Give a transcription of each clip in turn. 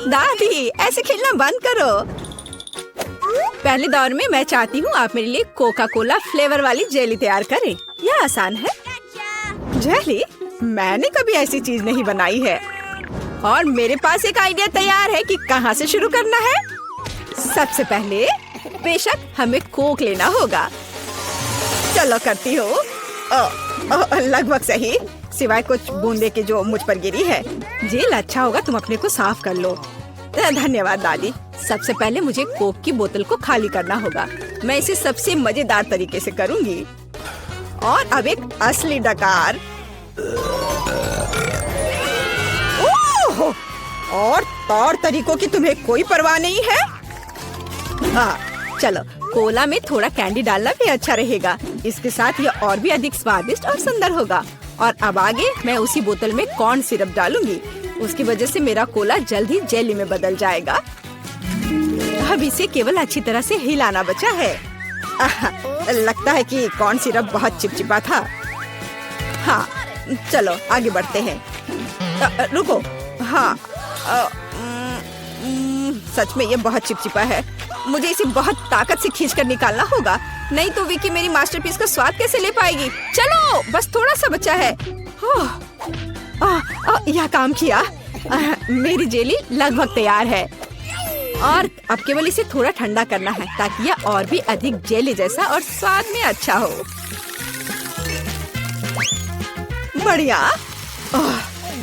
दादी, ऐसे खेलना बंद करो। पहले दौर में मैं चाहती हूँ आप मेरे लिए कोका कोला फ्लेवर वाली जेली तैयार करें। यह आसान है। जेली? मैंने कभी ऐसी चीज नहीं बनाई है। और मेरे पास एक आइडिया तैयार है कि कहाँ से शुरू करना है। सबसे पहले बेशक हमें कोक लेना होगा। चलो करती हूँ। लगभग सही, सिवाय कुछ बूंदे के जो मुझ पर गिरी है। जेल अच्छा होगा तुम अपने को साफ कर लो। धन्यवाद दादी। सबसे पहले मुझे कोक की बोतल को खाली करना होगा। मैं इसे सबसे मजेदार तरीके से करूंगी। और अब एक असली डकार। ओह! और तौर तरीकों की तुम्हें कोई परवाह नहीं है। हाँ, चलो कोला में थोड़ा कैंडी डालना भी अच्छा रहेगा। इसके साथ यह और भी अधिक स्वादिष्ट और सुंदर होगा। और अब आगे मैं उसी बोतल में कॉर्न सिरप डालूंगी। उसकी वजह से मेरा कोला जल्द ही जेली में बदल जाएगा। अब इसे केवल अच्छी तरह से हिलाना बचा है। लगता है कि कॉर्न सिरप बहुत चिपचिपा था। हाँ, चलो आगे बढ़ते हैं। रुको। हाँ, सच में ये बहुत चिपचिपा है। मुझे इसे बहुत ताकत से खींचकर निकालना होगा, नहीं तो विकी मेरी मास्टरपीस का स्वाद कैसे ले पाएगी। चलो, बस थोड़ा सा बचा है। यह काम किया। मेरी जेली लगभग तैयार है। और अब केवल इसे थोड़ा ठंडा करना है ताकि यह और भी अधिक जेली जैसा और स्वाद में अच्छा हो। बढ़िया।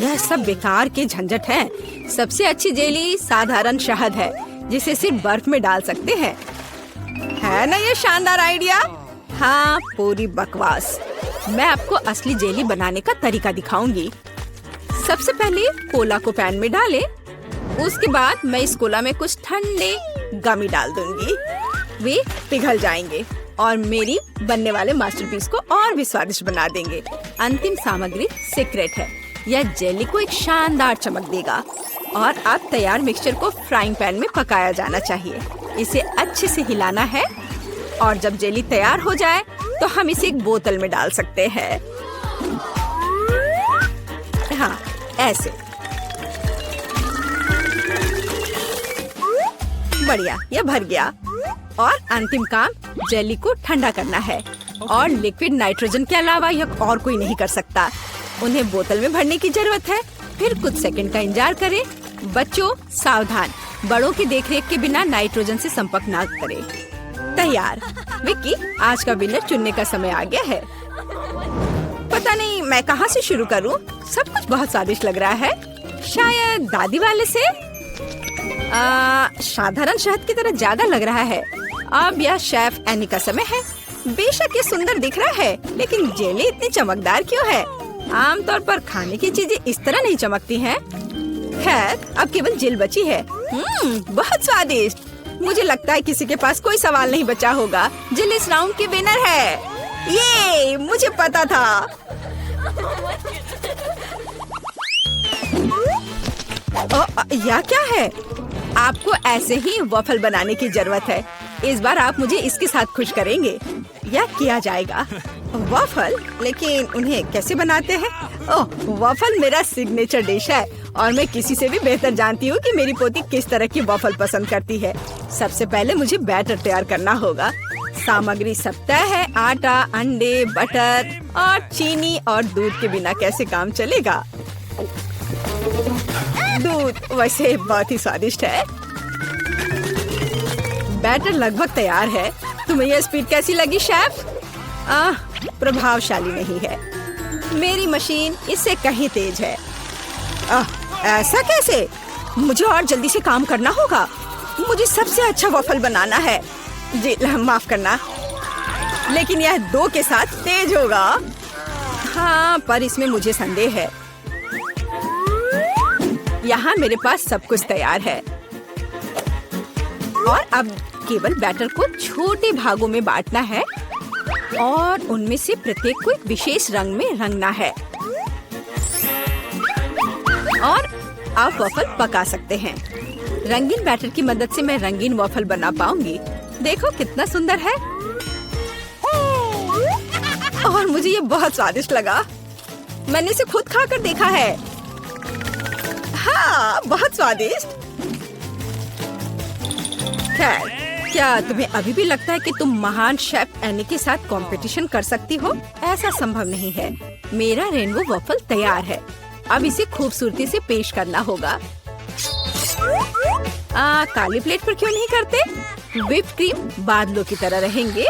यह सब बेकार के झंझट है। सबसे अच्छी जेली साधारण शहद है जिसे सिर्फ बर्फ में डाल सकते हैं। है ना ये शानदार आइडिया? हाँ, पूरी बकवास। मैं आपको असली जेली बनाने का तरीका दिखाऊंगी। सबसे पहले कोला को पैन में डालें। उसके बाद मैं इस कोला में कुछ ठंडे गमी डाल दूंगी। वे पिघल जाएंगे और मेरी बनने वाले मास्टरपीस को और भी स्वादिष्ट बना देंगे। अंतिम सामग्री सीक्रेट है। यह जेली को एक शानदार चमक देगा। और अब तैयार मिक्सचर को फ्राइंग पैन में पकाया जाना चाहिए। इसे अच्छे से हिलाना है और जब जेली तैयार हो जाए तो हम इसे एक बोतल में डाल सकते हैं। हाँ, ऐसे। बढ़िया, यह भर गया। और अंतिम काम जेली को ठंडा करना है। और लिक्विड नाइट्रोजन के अलावा यह और कोई नहीं कर सकता। उन्हें बोतल में भरने की जरूरत है। फिर कुछ सेकंड का इंतजार करें। बच्चों सावधान, बड़ों की देखरेख के बिना नाइट्रोजन से संपर्क ना करें। तैयार। विक्की, आज का विनर चुनने का समय आ गया है। पता नहीं मैं कहाँ से शुरू करूँ। सब कुछ बहुत स्वादिष्ट लग रहा है। शायद दादी वाले से। साधारण शहद की तरह ज्यादा लग रहा है। अब यह शेफ एनी का समय है। बेशक ये सुंदर दिख रहा है, लेकिन जेली इतनी चमकदार क्यों है? आमतौर पर खाने की चीजें इस तरह नहीं चमकती हैं। खैर, अब केवल जेल बची है। बहुत स्वादिष्ट। मुझे लगता है किसी के पास कोई सवाल नहीं बचा होगा। जेल इस राउंड की विनर है। ये मुझे पता था। यह क्या है? आपको ऐसे ही वॉफल बनाने की जरूरत है। इस बार आप मुझे इसके साथ खुश करेंगे। यह किया जाएगा। वॉफल? लेकिन उन्हें कैसे बनाते हैं? ओह, वॉफल मेरा सिग्नेचर डिश है और मैं किसी से भी बेहतर जानती हूँ कि मेरी पोती किस तरह की वॉफल पसंद करती है। सबसे पहले मुझे बैटर तैयार करना होगा। सामग्री सब तय है। आटा, अंडे, बटर और चीनी और दूध के बिना कैसे काम चलेगा। दूध वैसे बहुत ही स्वादिष्ट है। बैटर लगभग तैयार है। तुम्हें यह स्पीड कैसी लगी शेफ? प्रभावशाली नहीं है। मेरी मशीन इससे कहीं तेज है। ऐसा कैसे? मुझे और जल्दी से काम करना होगा। मुझे सबसे अच्छा वॉफल बनाना है। जी माफ करना, लेकिन यह 2 के साथ तेज होगा। हाँ, पर इसमें मुझे संदेह है। यहाँ मेरे पास सब कुछ तैयार है। और अब केवल बैटर को छोटे भागों में बांटना है और उनमें से प्रत्येक को एक विशेष रंग में रंगना है। और आप वॉफल पका सकते हैं। रंगीन बैटर की मदद से मैं रंगीन वॉफल बना पाऊंगी। देखो कितना सुंदर है। और मुझे ये बहुत स्वादिष्ट लगा। मैंने इसे खुद खाकर देखा है। वाह, बहुत स्वादिष्ट। खैर, क्या तुम्हें अभी भी लगता है कि तुम महान शेफ एनी के साथ कंपटीशन कर सकती हो? ऐसा संभव नहीं है। मेरा रेनबो वॉफल तैयार है। अब इसे खूबसूरती से पेश करना होगा। काली प्लेट पर क्यों नहीं करते? व्हिप क्रीम बादलों की तरह रहेंगे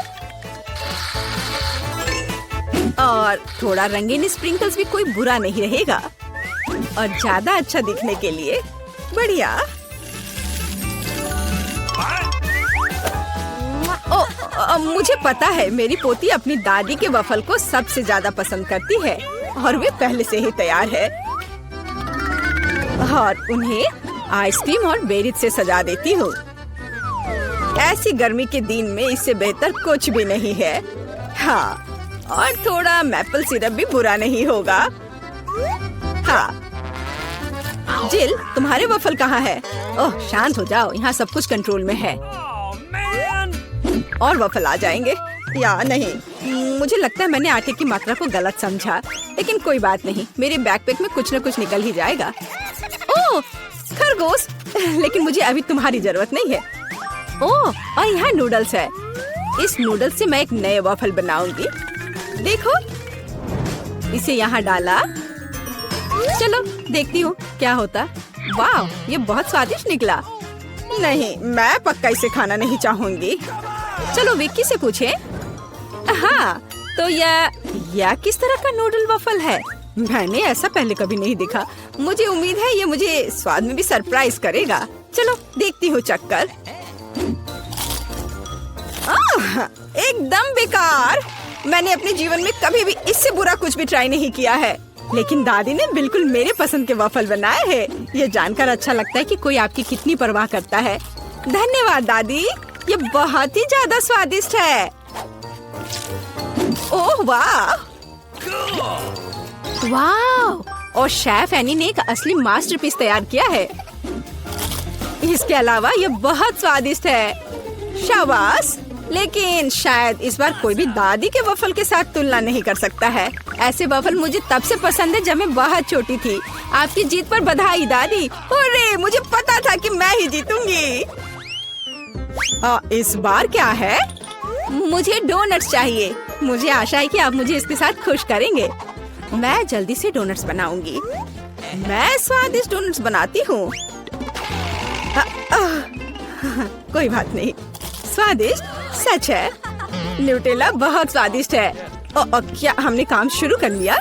और थोड़ा रंगीन स्प्रिंकल्स भी कोई बुरा नहीं रहेगा। और ज्यादा अच्छा दिखने के लिए बढ़िया। मुझे पता है, मेरी पोती अपनी दादी के वफल को सबसे ज्यादा पसंद करती है और वे पहले से ही तैयार है। और उन्हें आइसक्रीम और बेरीज से सजा देती हूँ। ऐसी गर्मी के दिन में इससे बेहतर कुछ भी नहीं है। हाँ, और थोड़ा मैपल सिरप भी बुरा नहीं होगा। हाँ, जिल, तुम्हारे वफल कहाँ है? ओह, शांत हो जाओ, यहाँ सब कुछ कंट्रोल में है। और वफल आ जाएंगे या नहीं? मुझे लगता है मैंने आटे की मात्रा को गलत समझा, लेकिन कोई बात नहीं, मेरे बैकपैक में कुछ न कुछ निकल ही जाएगा। ओह, खरगोश, लेकिन मुझे अभी तुम्हारी जरूरत नहीं है। ओह, और यहाँ नूडल्स है। इस नूडल्स से मैं एक नए वफल बनाऊंगी। देखो, इसे यहाँ डाला। चलो देखती हूँ क्या होता। वाह, ये बहुत स्वादिष्ट निकला। नहीं, मैं पक्का इसे खाना नहीं चाहूंगी। चलो विक्की से पूछें। हाँ, तो यह किस तरह का नूडल वफल है? मैंने ऐसा पहले कभी नहीं देखा। मुझे उम्मीद है ये मुझे स्वाद में भी सरप्राइज करेगा। चलो देखती हूँ चक्कर। एकदम बेकार। मैंने अपने जीवन में कभी भी इससे बुरा कुछ भी ट्राई नहीं किया है, लेकिन दादी ने बिल्कुल मेरे पसंद के वफल बनाए हैं। ये जानकर अच्छा लगता है कि कोई आपकी कितनी परवाह करता है। धन्यवाद दादी, ये बहुत ही ज्यादा स्वादिष्ट है। ओह वाह, वाह! और शेफ एनी ने एक असली मास्टरपीस तैयार किया है। इसके अलावा ये बहुत स्वादिष्ट है। शाबाश, लेकिन शायद इस बार कोई भी दादी के वफल के साथ तुलना नहीं कर सकता है। ऐसे वफल मुझे तब से पसंद है जब मैं बहुत छोटी थी। आपकी जीत पर बधाई दादी। अरे, मुझे पता था कि मैं ही जीतूंगी। इस बार क्या है? मुझे डोनट्स चाहिए। मुझे आशा है कि आप मुझे इसके साथ खुश करेंगे। मैं जल्दी से डोनट्स बनाऊंगी। मैं स्वादिष्ट डोनट्स बनाती हूँ। कोई बात नहीं, स्वादिष्ट सच है। न्यूटेला बहुत स्वादिष्ट है। क्या हमने काम शुरू कर लिया?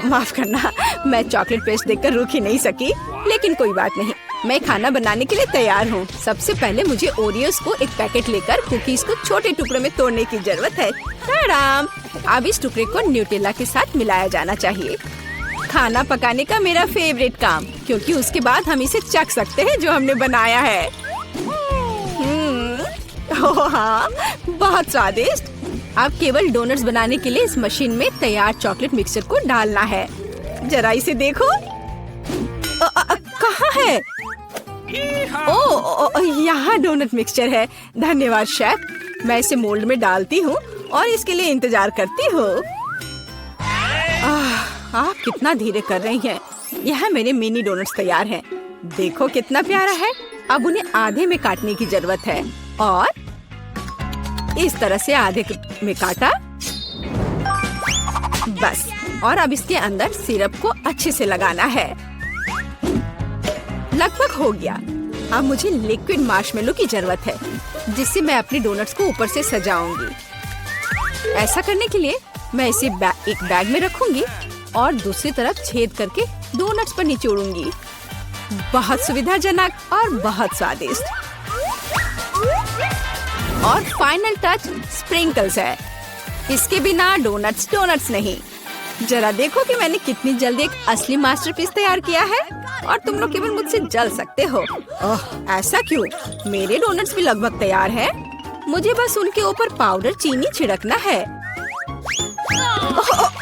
माफ करना, मैं चॉकलेट पेस्ट देखकर रुक ही नहीं सकी, लेकिन कोई बात नहीं, मैं खाना बनाने के लिए तैयार हूँ। सबसे पहले मुझे ओरियोस को एक पैकेट लेकर कुकीज को छोटे टुकड़ों में तोड़ने की जरूरत है। आराम। अब इस टुकड़े को न्यूटेला के साथ मिलाया जाना चाहिए। खाना पकाने का मेरा फेवरेट काम, क्योंकि उसके बाद हम इसे चख सकते हैं जो हमने बनाया है। ओह हाँ, बहुत स्वादिष्ट। अब केवल डोनट्स बनाने के लिए इस मशीन में तैयार चॉकलेट मिक्सचर को डालना है। जरा इसे देखो। कहाँ है? ओह, यहाँ डोनट मिक्सचर है। धन्यवाद शेफ। मैं इसे मोल्ड में डालती हूँ और इसके लिए इंतजार करती हूँ। आप कितना धीरे कर रही हैं। यहाँ मेरे मिनी डोनट्स तैयार हैं। देखो कितना प्यारा है। अब उन्हें आधे में काटने की जरूरत है और इस तरह से आधे में काटा। बस, और अब इसके अंदर सिरप को अच्छे से लगाना है। लगभग हो गया। अब मुझे लिक्विड मार्शमेलो की जरूरत है, जिससे मैं अपने डोनट्स को ऊपर से सजाऊंगी। ऐसा करने के लिए मैं इसे एक बैग में रखूंगी और दूसरी तरफ छेद करके डोनट्स पर निचोड़ूंगी। बहुत सुविधाजनक और बहुत स्वादिष्ट। और फाइनल टच स्प्रिंकल्स है। इसके बिना डोनट्स नहीं। जरा देखो कि मैंने कितनी जल्दी एक असली मास्टरपीस तैयार किया है और तुम लोग केवल मुझसे जल सकते हो। ओह, ऐसा क्यों? मेरे डोनट्स भी लगभग तैयार है। मुझे बस उनके ऊपर पाउडर चीनी छिड़कना है।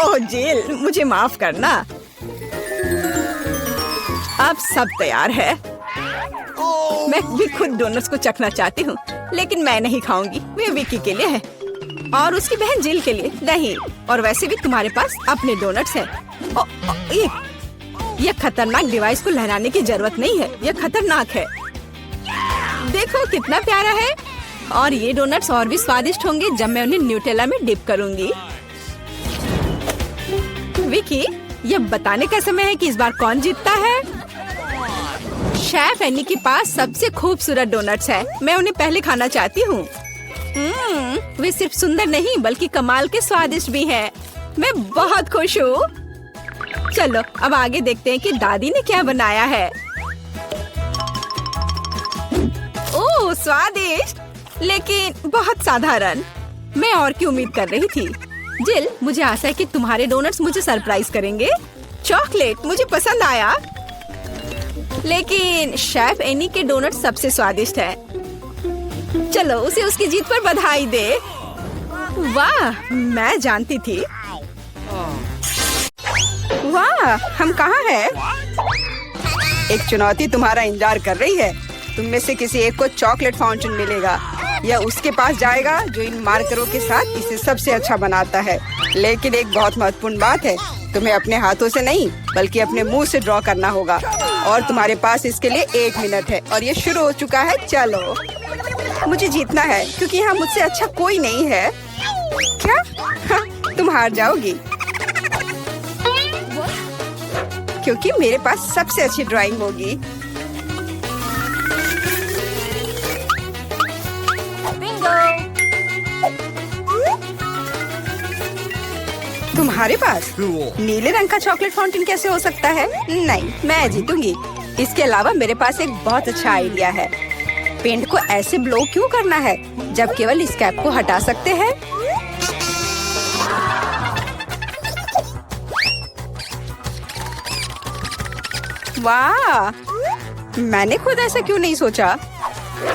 ओह जेल, मुझे माफ करना। अब सब तैयार है। मैं भी खुद डोनट्स को चखना चाहती हूँ, लेकिन मैं नहीं खाऊंगी। वे विक्की के लिए है और उसकी बहन जिल के लिए नहीं। और वैसे भी तुम्हारे पास अपने डोनट्स हैं। ये खतरनाक डिवाइस को लहराने की जरूरत नहीं है, ये खतरनाक है। देखो कितना प्यारा है। और ये डोनट्स और भी स्वादिष्ट होंगे जब मैं उन्हें न्यूटेला में डिप करूंगी। विकी, ये बताने का समय है कि इस बार कौन जीतता है। शेफ एनी के पास सबसे खूबसूरत डोनट्स है, मैं उन्हें पहले खाना चाहती हूँ। वे सिर्फ सुंदर नहीं बल्कि कमाल के स्वादिष्ट भी हैं। मैं बहुत खुश हूँ। चलो अब आगे देखते हैं कि दादी ने क्या बनाया है। ओह स्वादिष्ट, लेकिन बहुत साधारण। मैं और की उम्मीद कर रही थी। जिल, मुझे आशा है कि तुम्हारे डोनट्स मुझे सरप्राइज करेंगे। चॉकलेट मुझे पसंद आया, लेकिन शेफ एनी के डोनट सबसे स्वादिष्ट है। चलो उसे उसकी जीत पर बधाई दे। वाह, मैं जानती थी। वाह, हम कहाँ हैं? एक चुनौती तुम्हारा इंतजार कर रही है। तुम में से किसी एक को चॉकलेट फाउंटेन मिलेगा। यह उसके पास जाएगा जो इन मार्करों के साथ इसे सबसे अच्छा बनाता है। लेकिन एक बहुत महत्वपूर्ण बात है, तुम्हें अपने हाथों से नहीं बल्कि अपने मुंह से ड्रॉ करना होगा। और तुम्हारे पास इसके लिए 1 मिनट है और ये शुरू हो चुका है। चलो, मुझे जीतना है क्योंकि यहाँ मुझसे अच्छा कोई नहीं है। क्या? हाँ, तुम हार जाओगी क्योंकि मेरे पास सबसे अच्छी ड्राइंग होगी। तुम्हारे पास नीले रंग का चॉकलेट फाउंटेन कैसे हो सकता है? नहीं, मैं जीतूंगी। इसके अलावा मेरे पास एक बहुत अच्छा आइडिया है। पेंट को ऐसे ब्लो क्यों करना है जब केवल इस कैप को हटा सकते हैं? वाह, मैंने खुद ऐसा क्यों नहीं सोचा।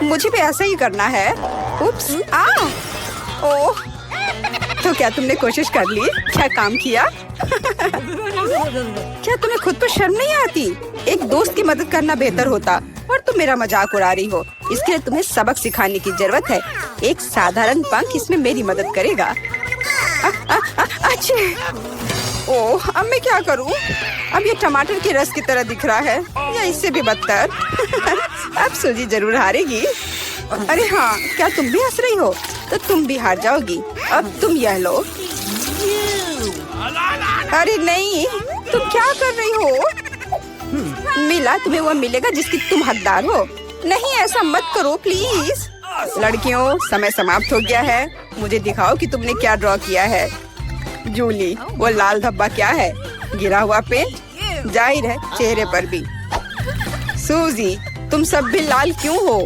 मुझे भी ऐसा ही करना है। उप्स, ओह, तो क्या तुमने कोशिश कर ली? क्या काम किया? क्या तुम्हें खुद पर शर्म नहीं आती? एक दोस्त की मदद करना बेहतर होता और तुम मेरा मजाक उड़ा रही हो। इसके लिए तुम्हें सबक सिखाने की जरूरत है। एक साधारण पंख इसमें मेरी मदद करेगा। अच्छा, ओह, अब मैं क्या करूं? अब ये टमाटर के रस की तरह दिख रहा है या इससे भी बदतर। अब सूजी जरूर हारेगी। अरे हाँ, क्या तुम भी हंस रही हो? तो तुम भी हार जाओगी। अब तुम यह लो। अरे नहीं, तुम क्या कर रही हो? मिला, तुम्हें वो मिलेगा जिसकी तुम हकदार हो। नहीं, ऐसा मत करो प्लीज। लड़कियों, समय समाप्त हो गया है। मुझे दिखाओ कि तुमने क्या ड्रॉ किया है। जूली, वो लाल धब्बा क्या है? गिरा हुआ पेंट? जाहिर है, चेहरे पर भी। सूजी, तुम सब भी लाल क्यों हो?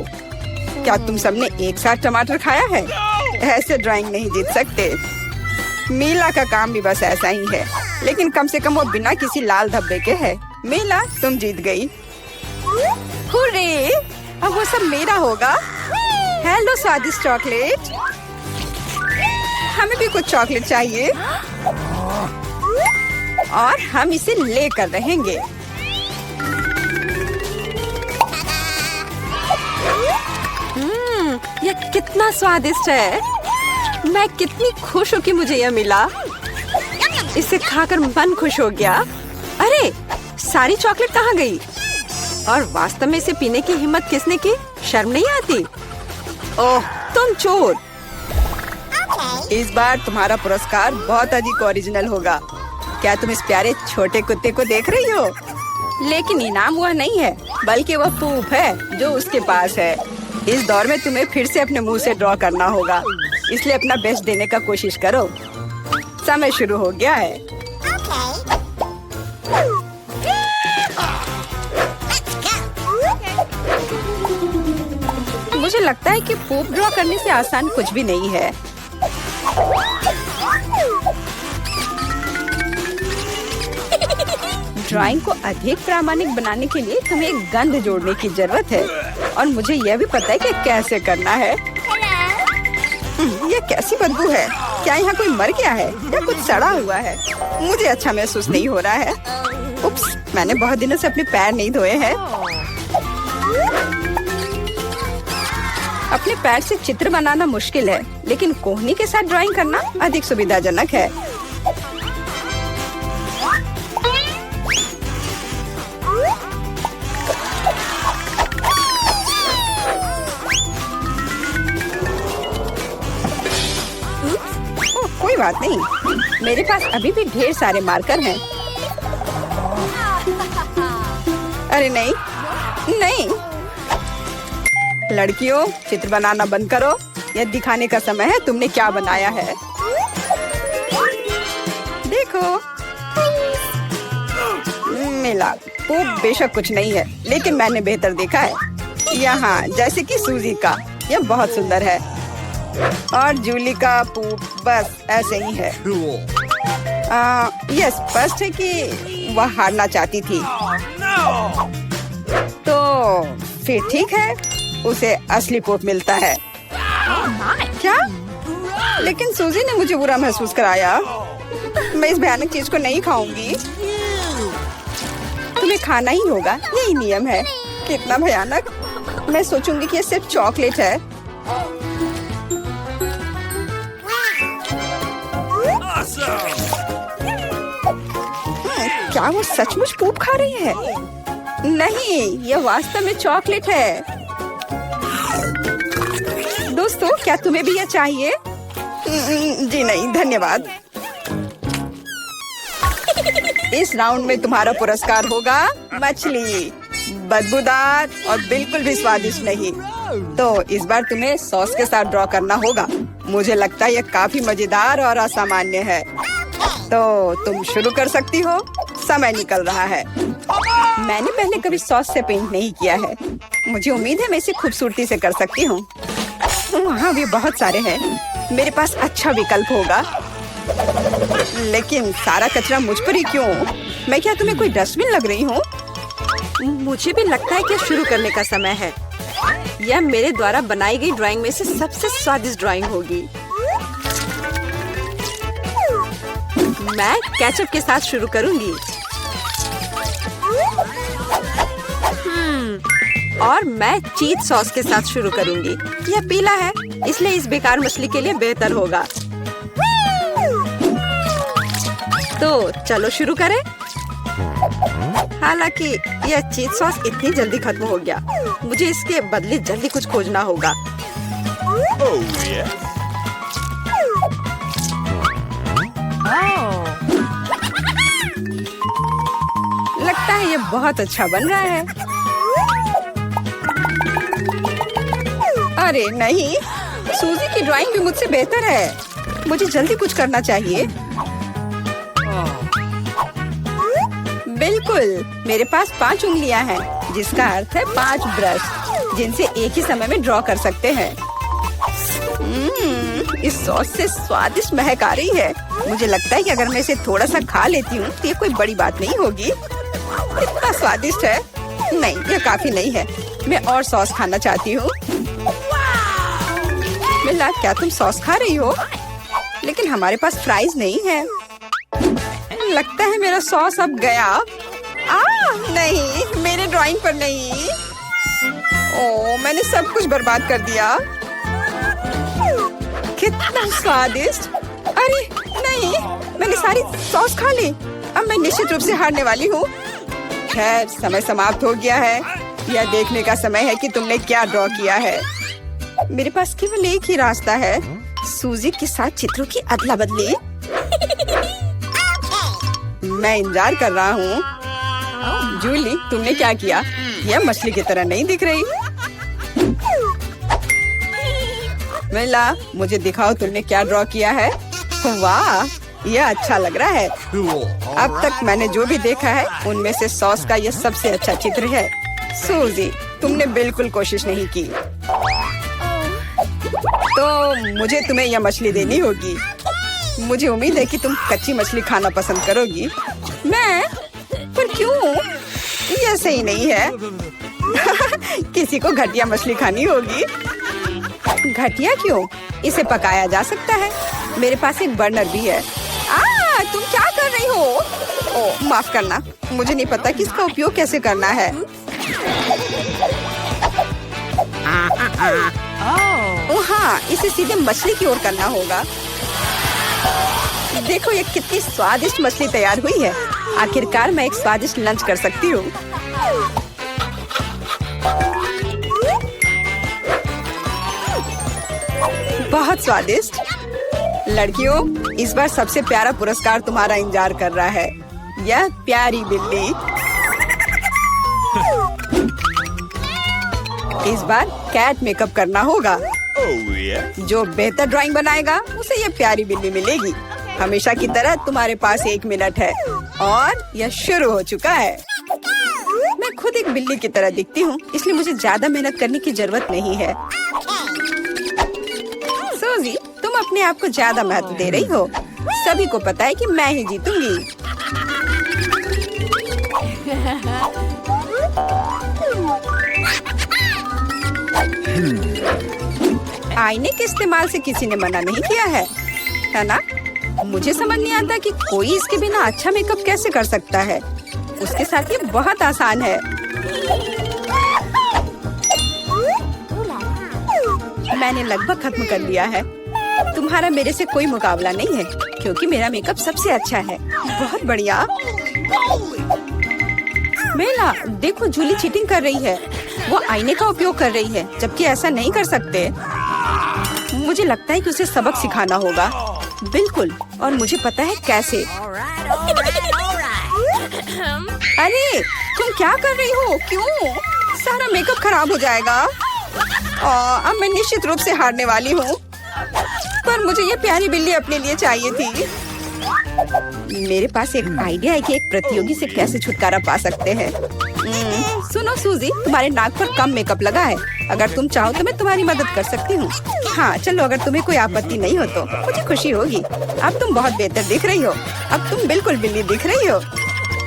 क्या तुम सबने एक साथ टमाटर खाया है? ऐसे ड्राइंग नहीं जीत सकते। मीला का काम भी बस ऐसा ही है, लेकिन कम से कम वो बिना किसी लाल धब्बे के है। मीला, तुम जीत गई। हुर्रे, अब वो सब मेरा होगा। हेलो स्वादिष्ट चॉकलेट, हमें भी कुछ चॉकलेट चाहिए और हम इसे लेकर रहेंगे। यह कितना स्वादिष्ट है। मैं कितनी खुश हूँ कि मुझे यह मिला। इसे खाकर मन खुश हो गया। अरे, सारी चॉकलेट कहाँ गई? और वास्तव में इसे पीने की हिम्मत किसने की? शर्म नहीं आती? ओह, तुम चोर। इस बार तुम्हारा पुरस्कार बहुत अधिक ओरिजिनल होगा। क्या तुम इस प्यारे छोटे कुत्ते को देख रही हो? लेकिन इनाम वह नहीं है, बल्कि वह पूप है जो उसके पास है। इस दौर में तुम्हें फिर से अपने मुंह से ड्रॉ करना होगा, इसलिए अपना बेस्ट देने का कोशिश करो। समय शुरू हो गया है। मुझे लगता है कि पूप ड्रॉ करने से आसान कुछ भी नहीं है। ड्राइंग को अधिक प्रामाणिक बनाने के लिए तुम्हें एक गंध जोड़ने की जरूरत है और मुझे यह भी पता है कि कैसे करना है। यह कैसी बदबू है? क्या यहाँ कोई मर गया है या कुछ सड़ा हुआ है? मुझे अच्छा महसूस नहीं हो रहा है। उप्स, मैंने बहुत दिनों से अपने पैर नहीं धोए हैं। अपने पैर से चित्र बनाना मुश्किल है, लेकिन कोहनी के साथ ड्राइंग करना अधिक सुविधाजनक है। बात नहीं, मेरे पास अभी भी ढेर सारे मार्कर हैं। अरे नहीं नहीं, लड़कियों चित्र बनाना बंद करो। यह दिखाने का समय है तुमने क्या बनाया है। देखो मिला, वो बेशक कुछ नहीं है, लेकिन मैंने बेहतर देखा है। यहाँ जैसे कि सूजी का, यह बहुत सुंदर है। और जूली का पूप बस ऐसे ही है। यह स्पष्ट है कि वह हारना चाहती थी। तो फिर ठीक है, उसे असली पोप मिलता है। क्या? लेकिन सूजी ने मुझे बुरा महसूस कराया। मैं इस भयानक चीज को नहीं खाऊंगी। तुम्हें खाना ही होगा, यही नियम है। कितना भयानक। मैं सोचूंगी कि ये सिर्फ चॉकलेट है। क्या वो सचमुच पूप खा रही है? नहीं, यह वास्तव में चॉकलेट है। दोस्तों, क्या तुम्हें भी यह चाहिए? जी नहीं, धन्यवाद। इस राउंड में तुम्हारा पुरस्कार होगा मछली, बदबूदार और बिल्कुल भी स्वादिष्ट नहीं। तो इस बार तुम्हें सॉस के साथ ड्रॉ करना होगा। मुझे लगता है यह काफी मजेदार और असामान्य है। तो तुम शुरू कर सकती हो, समय निकल रहा है। मैंने पहले कभी सॉस से पेंट नहीं किया है। मुझे उम्मीद है मैं इसे खूबसूरती से कर सकती हूँ। वहाँ भी बहुत सारे हैं, मेरे पास अच्छा विकल्प होगा। लेकिन सारा कचरा मुझ पर ही क्यों? मैं क्या तुम्हें कोई डस्टबिन लग रही हूँ? मुझे भी लगता है कि शुरू करने का समय है। यह मेरे द्वारा बनाई गई ड्राइंग में से सबसे स्वादिष्ट ड्राइंग होगी। मैं केचप के साथ शुरू करूंगी। और मैं चीज सॉस के साथ शुरू करूंगी। यह पीला है, इसलिए इस बेकार मछली के लिए बेहतर होगा। तो चलो शुरू करें। हालांकि यह चीज सॉस इतनी जल्दी खत्म हो गया, मुझे इसके बदले जल्दी कुछ खोजना होगा। लगता है यह बहुत अच्छा बन रहा है। अरे नहीं, सूजी की ड्राइंग भी मुझसे बेहतर है। मुझे जल्दी कुछ करना चाहिए। बिल्कुल, मेरे पास 5 उंगलियां हैं, जिसका अर्थ है 5 ब्रश, जिनसे एक ही समय में ड्रॉ कर सकते हैं। इस सॉस से स्वादिष्ट महक आ रही है। मुझे लगता है कि अगर मैं इसे थोड़ा सा खा लेती हूँ तो ये कोई बड़ी बात नहीं होगी। इतना स्वादिष्ट है। नहीं, यह काफी नहीं है। मैं और सॉस खाना चाहती हूँ। मिला, क्या तुम सॉस खा रही हो? लेकिन हमारे पास फ्राइज नहीं है। लगता है मेरा सॉस अब गया। नहीं, मेरे ड्राइंग पर नहीं। ओह, मैंने सब कुछ बर्बाद कर दिया। कितना स्वादिष्ट। अरे नहीं, मैंने सारी सॉस खा ली। अब मैं निश्चित रूप से हारने वाली हूँ। खैर, समय समाप्त हो गया है। यह देखने का समय है कि तुमने क्या ड्रॉ किया है। मेरे पास केवल एक ही रास्ता है, सूजी के साथ चित्रों की अदला बदली। मैं इंतजार कर रहा हूँ। जूली, तुमने क्या किया? यह मछली की तरह नहीं दिख रही। मिला, मुझे दिखाओ तुमने क्या ड्रॉ किया है। वाह, यह अच्छा लग रहा है। अब तक मैंने जो भी देखा है उनमें से सॉस का यह सबसे अच्छा चित्र है। सूजी, तुमने बिल्कुल कोशिश नहीं की। तो मुझे तुम्हें यह मछली देनी होगी। मुझे उम्मीद है कि तुम कच्ची मछली खाना पसंद करोगी। मैं? पर क्यों? यह सही नहीं है। किसी को घटिया मछली खानी होगी। घटिया क्यों? इसे पकाया जा सकता है। मेरे पास एक बर्नर भी है। तुम क्या कर रही हो? ओह, माफ करना, मुझे नहीं पता कि इसका उपयोग कैसे करना है। ओह हाँ, इसे सीधे मछली की ओर करना होगा। देखो ये कितनी स्वादिष्ट मछली तैयार हुई है। आखिरकार मैं एक स्वादिष्ट लंच कर सकती हूँ। बहुत स्वादिष्ट। लड़कियों, इस बार सबसे प्यारा पुरस्कार तुम्हारा इंतजार कर रहा है। यह प्यारी बिल्ली। इस बार कैट मेकअप करना होगा। जो बेहतर ड्राइंग बनाएगा उसे ये प्यारी बिल्ली मिलेगी। हमेशा की तरह तुम्हारे पास 1 मिनट है और यह शुरू हो चुका है। मैं खुद एक बिल्ली की तरह दिखती हूँ, इसलिए मुझे ज्यादा मेहनत करने की जरूरत नहीं है। सूजी, तुम अपने आप को ज्यादा महत्व दे रही हो। सभी को पता है कि मैं ही जीतूंगी। आईने के इस्तेमाल से किसी ने मना नहीं किया है ना? मुझे समझ नहीं आता कि कोई इसके बिना अच्छा मेकअप कैसे कर सकता है। उसके साथ ये बहुत आसान है। मैंने लगभग खत्म कर लिया है। तुम्हारा मेरे से कोई मुकाबला नहीं है, क्योंकि मेरा मेकअप सबसे अच्छा है। बहुत बढ़िया। मेला, देखो जूली चीटिंग कर रही है। वो आईने का उपयोग कर रही है, जबकि ऐसा नहीं कर सकते। मुझे लगता है कि उसे सबक सिखाना होगा। बिल्कुल, और मुझे पता है कैसे। अरे तुम क्या कर रही हो? क्यों? सारा मेकअप खराब हो जाएगा। अब मैं निश्चित रूप से हारने वाली हूँ। पर मुझे ये प्यारी बिल्ली अपने लिए चाहिए थी। मेरे पास एक आइडिया है कि एक प्रतियोगी से कैसे छुटकारा पा सकते हैं। सुनो सूजी, तुम्हारे नाक पर कम मेकअप लगा है। अगर तुम चाहो तो मैं तुम्हारी मदद कर सकती हूँ। हाँ चलो, अगर तुम्हें कोई आपत्ति नहीं हो तो मुझे खुशी होगी। अब तुम बहुत बेहतर दिख रही हो। अब तुम बिल्कुल बिल्ली दिख रही हो।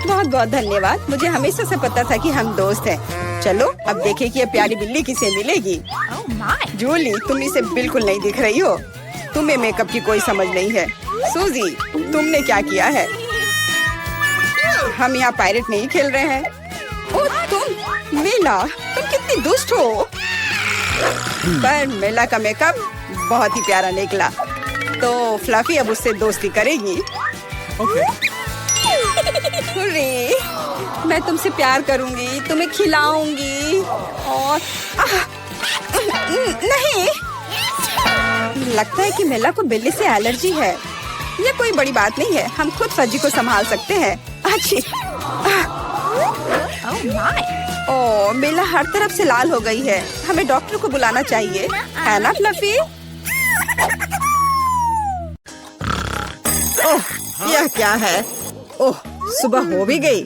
बहुत बहुत धन्यवाद। मुझे हमेशा से पता था कि हम दोस्त हैं। चलो अब देखें कि ये प्यारी बिल्ली किसे मिलेगी। जूली, तुम इसे बिल्कुल नहीं दिख रही हो। तुम्हें मेकअप की कोई समझ नहीं है। सूजी, तुमने क्या किया है? हम यहाँ पायरेट नहीं खेल रहे हैं। ओह तुम मेला, तुम कितनी दुष्ट हो। पर मेला का मेकअप बहुत ही प्यारा निकला, तो फ्लफी अब उससे दोस्ती करेगी। हुर्रे, मैं तुमसे प्यार करूंगी, तुम्हें खिलाऊंगी और नहीं, लगता है कि मेला को बिल्ली से एलर्जी है। ये कोई बड़ी बात नहीं है, हम खुद फज्जी को संभाल सकते हैं। अच्छी। ओह, मेला हर तरफ से लाल हो गई है। हमें डॉक्टर को बुलाना चाहिए, है ना फ्लफी? ओह, यह क्या है? ओह, सुबह हो भी गई।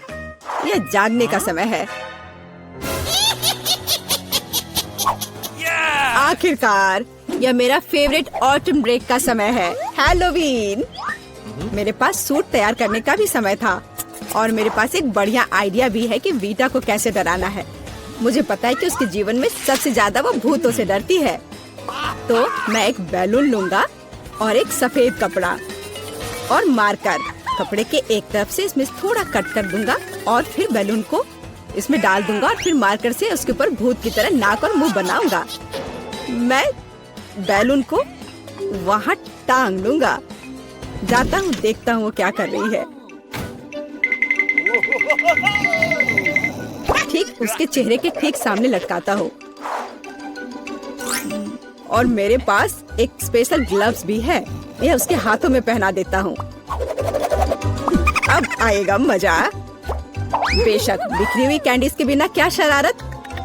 यह जागने का समय है। आखिरकार यह मेरा फेवरेट ऑटम ब्रेक का समय है, हैलोवीन। मेरे पास सूट तैयार करने का भी समय था और मेरे पास एक बढ़िया आइडिया भी है कि वीटा को कैसे डराना है। मुझे पता है कि उसके जीवन में सबसे ज्यादा वो भूतों से डरती है। तो मैं एक बैलून लूंगा और एक सफेद कपड़ा और मार्कर। कपड़े के एक तरफ से इसमें थोड़ा कट कर दूंगा और फिर बैलून को इसमें डाल दूंगा और फिर मार्कर से उसके ऊपर भूत की तरह नाक और मुंह बनाऊंगा। मैं बैलून को वहाँ टांग दूंगा। जाता हूँ, देखता हूँ वो क्या कर रही है। ठीक उसके चेहरे के ठीक सामने लटकाता हूँ और मेरे पास एक स्पेशल ग्लव्स भी है। यह उसके हाथों में पहना देता हूँ। अब आएगा मजा। बेशक बिखरी हुई कैंडीज के बिना क्या शरारत।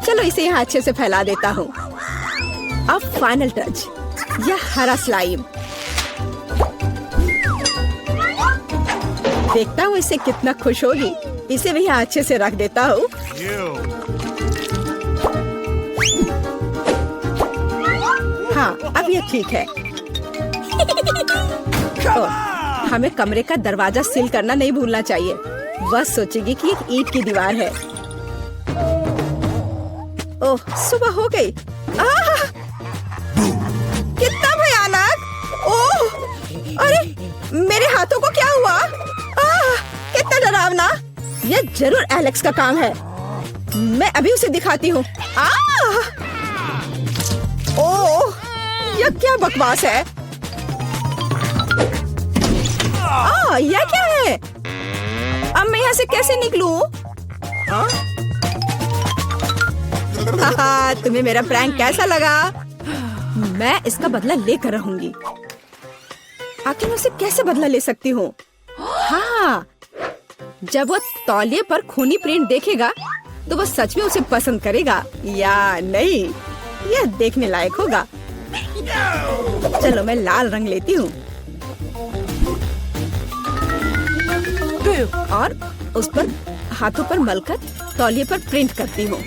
चलो इसे यहाँ अच्छे से फैला देता हूँ। अब फाइनल टच, यह हरा स्लाइम। देखता हूँ इसे कितना खुश होगी। इसे भी यहाँ अच्छे से रख देता हूँ। हाँ, अब यह ठीक है। हमें कमरे का दरवाजा सील करना नहीं भूलना चाहिए। वह सोचेगी कि एक ईंट की दीवार है। ओह, सुबह हो गई। कितना भयानक। ओह, अरे मेरे हाथों को क्या हुआ? कितना डरावना। यह जरूर एलेक्स का काम है। मैं अभी उसे दिखाती हूँ। ओह, यह क्या बकवास है। यह क्या है? अब मैं यहाँ से कैसे निकलूं? तुम्हें मेरा प्रैंक कैसा लगा? मैं इसका बदला लेकर रहूंगी। आखिर मैं उसे कैसे बदला ले सकती हूँ? हाँ, जब वो तौलिए पर खूनी प्रिंट देखेगा तो वो सच में उसे पसंद करेगा या नहीं, यह देखने लायक होगा। चलो मैं लाल रंग लेती हूँ और उस पर हाथों पर मलकर तौलिए पर प्रिंट करती हूँ।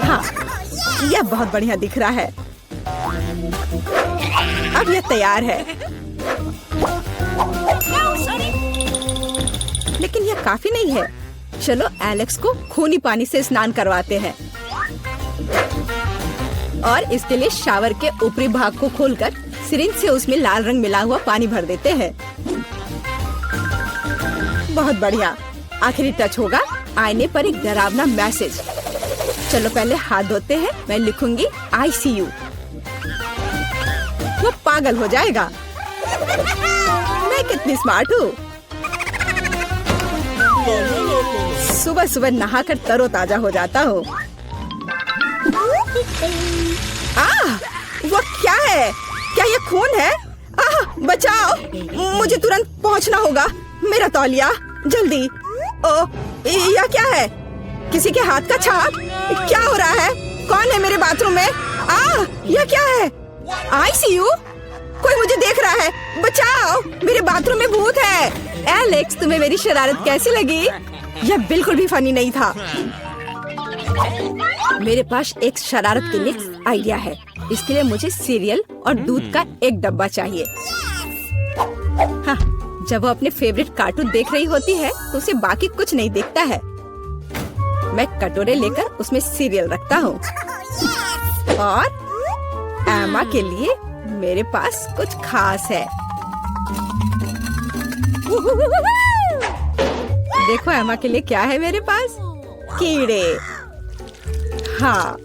हाँ, यह बहुत बढ़िया दिख रहा है। अब यह तैयार है। लेकिन यह काफी नहीं है। चलो एलेक्स को खूनी पानी से स्नान करवाते हैं और इसके लिए शावर के ऊपरी भाग को खोलकर सिरिंज से उसमें लाल रंग मिला हुआ पानी भर देते हैं। बहुत बढ़िया। आखिरी टच होगा आईने पर एक डरावना मैसेज। चलो पहले हाथ धोते हैं। मैं लिखूंगी ICU। वो पागल हो जाएगा। मैं कितनी स्मार्ट हूँ। सुबह सुबह नहाकर तरोताजा हो जाता हूँ। वो क्या है? क्या ये खून है? बचाओ, मुझे तुरंत पहुँचना होगा। मेरा तौलिया, जल्दी। ओ, यह क्या है? किसी के हाथ का छाप? क्या हो रहा है? कौन है मेरे बाथरूम में? यह क्या है? ICU? कोई मुझे देख रहा है। बचाओ, मेरे बाथरूम में भूत है। एलेक्स, तुम्हें मेरी शरारत कैसी लगी? यह बिल्कुल भी फनी नहीं था। मेरे पास एक शरारत के लिए आइडिया है। इसके लिए मुझे सीरियल और दूध का एक डब्बा चाहिए। हाँ, जब वो अपने फेवरेट कार्टून देख रही होती है तो उसे बाकी कुछ नहीं दिखता है। मैं कटोरे लेकर उसमें सीरियल रखता हूँ और एमा के लिए मेरे पास कुछ खास है। देखो एमा के लिए क्या है मेरे पास? कीड़े। हाँ,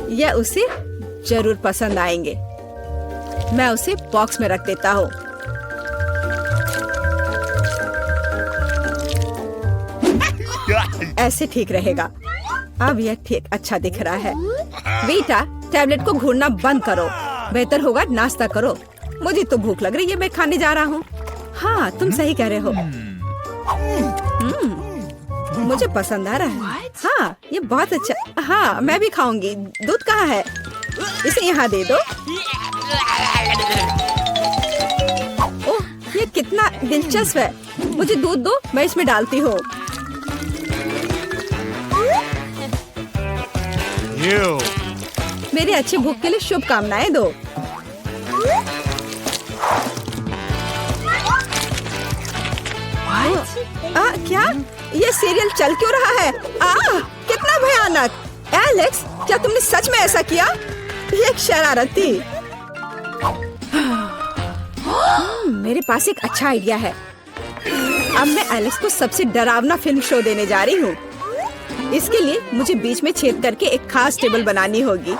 यह उसे जरूर पसंद आएंगे। मैं उसे बॉक्स में रख देता हूँ। ऐसे ठीक रहेगा। अब यह ठीक अच्छा दिख रहा है। बेटा, टैबलेट को घूरना बंद करो। बेहतर होगा नाश्ता करो। मुझे तो भूख लग रही है। मैं खाने जा रहा हूँ। हाँ, तुम सही कह रहे हो। मुझे पसंद आ रहा है। हाँ, ये बहुत अच्छा। हाँ, मैं भी खाऊंगी। दूध कहाँ है? इसे यहाँ दे दो। ओह, ये कितना दिलचस्प है। मुझे दूध दो, मैं इसमें डालती हूँ। मेरे अच्छे भूख के लिए शुभकामनाएं दो। क्या? ये सीरियल चल क्यों रहा है? कितना भयानक। एलेक्स, क्या तुमने सच में ऐसा किया? ये एक शरारत थी। मेरे पास एक अच्छा आइडिया है। अब मैं एलेक्स को सबसे डरावना फिल्म शो देने जा रही हूँ। इसके लिए मुझे बीच में छेद करके एक खास टेबल बनानी होगी।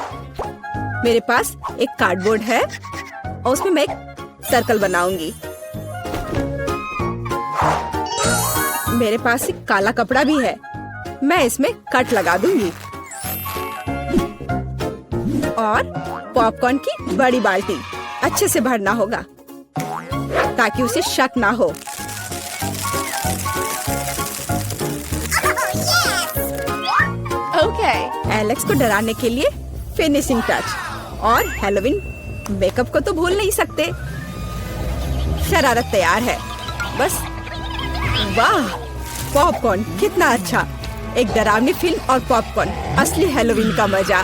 मेरे पास एक कार्डबोर्ड है और उसमें मैं एक सर्कल बनाऊंगी। मेरे पास एक काला कपड़ा भी है। मैं इसमें कट लगा दूंगी और पॉपकॉर्न की बड़ी बाल्टी अच्छे से भरना होगा ताकि उसे शक ना हो। एलेक्स को डराने के लिए फिनिशिंग टच और हैलोवीन मेकअप को तो भूल नहीं सकते। शरारत तैयार है। बस वाह, पॉपकॉर्न कितना अच्छा। एक डरावनी फिल्म और पॉपकॉर्न, असली हैलोवीन का मजा।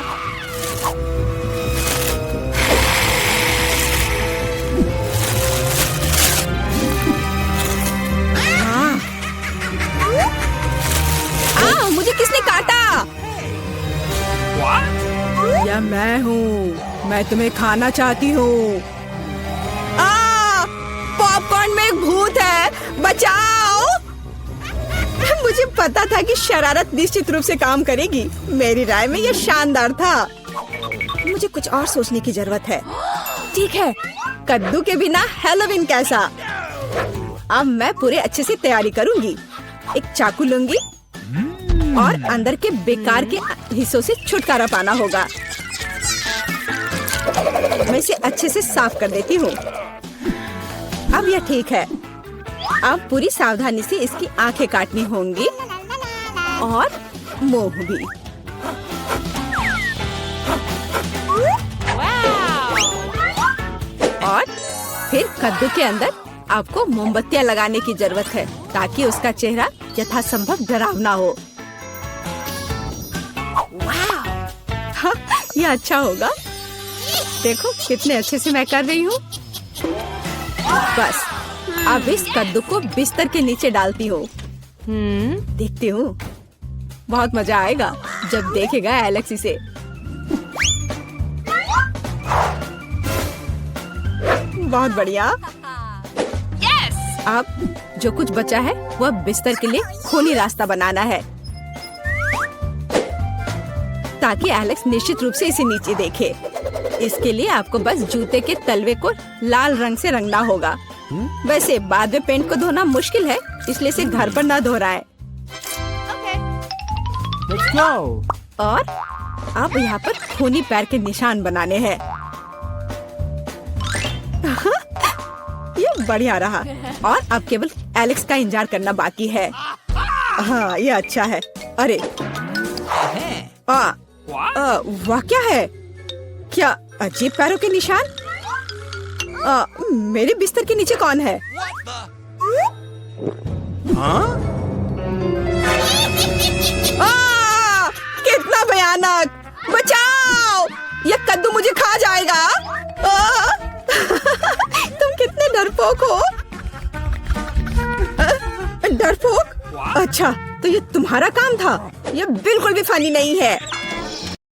मुझे किसने काटा? या मैं हूँ। मैं तुम्हें खाना चाहती हूँ। पॉपकॉर्न में एक भूत है, बचाओ। मुझे पता था कि शरारत निश्चित रूप से काम करेगी। मेरी राय में यह शानदार था। मुझे कुछ और सोचने की जरूरत है। ठीक है, कद्दू के बिना हैलोवीन कैसा? अब मैं पूरे अच्छे से तैयारी करूंगी। एक चाकू लूंगी और अंदर के बेकार के हिस्सों से छुटकारा पाना होगा। मैं इसे अच्छे से साफ कर देती हूँ। अब यह ठीक है। अब पूरी सावधानी से इसकी आंखें काटनी होंगी और मुंह भी। और फिर कद्दू के अंदर आपको मोमबत्तियां लगाने की जरूरत है ताकि उसका चेहरा यथासंभव डरावना हो। हाँ, ये अच्छा होगा। देखो कितने अच्छे से मैं कर रही हूँ। बस अब इस कद्दू को बिस्तर के नीचे डालती हूँ। देखती हूँ, बहुत मजा आएगा जब देखेगा एलेक्स इसे। बहुत बढ़िया। अब जो कुछ बचा है वह बिस्तर के लिए खूनी रास्ता बनाना है ताकि एलेक्स निश्चित रूप से इसे नीचे देखे। इसके लिए आपको बस जूते के तलवे को लाल रंग से रंगना होगा। वैसे बाद में पेंट को धोना मुश्किल है, इसलिए इसे घर पर ना दोहराएं। Let's go. और अब यहाँ पर खूनी पैर के निशान बनाने हैं। ये बढ़िया रहा। और अब केवल एलेक्स का इंतजार करना बाकी है। हाँ, ये अच्छा है। अरे वाह, क्या है? क्या अजीब पैरों के निशान? मेरे बिस्तर के नीचे कौन है? कितना भयानक! बचाओ! ये कद्दू मुझे खा जाएगा। तुम कितने डरपोक हो। डरपोक? अच्छा, तो ये तुम्हारा काम था। ये बिल्कुल भी फनी नहीं है।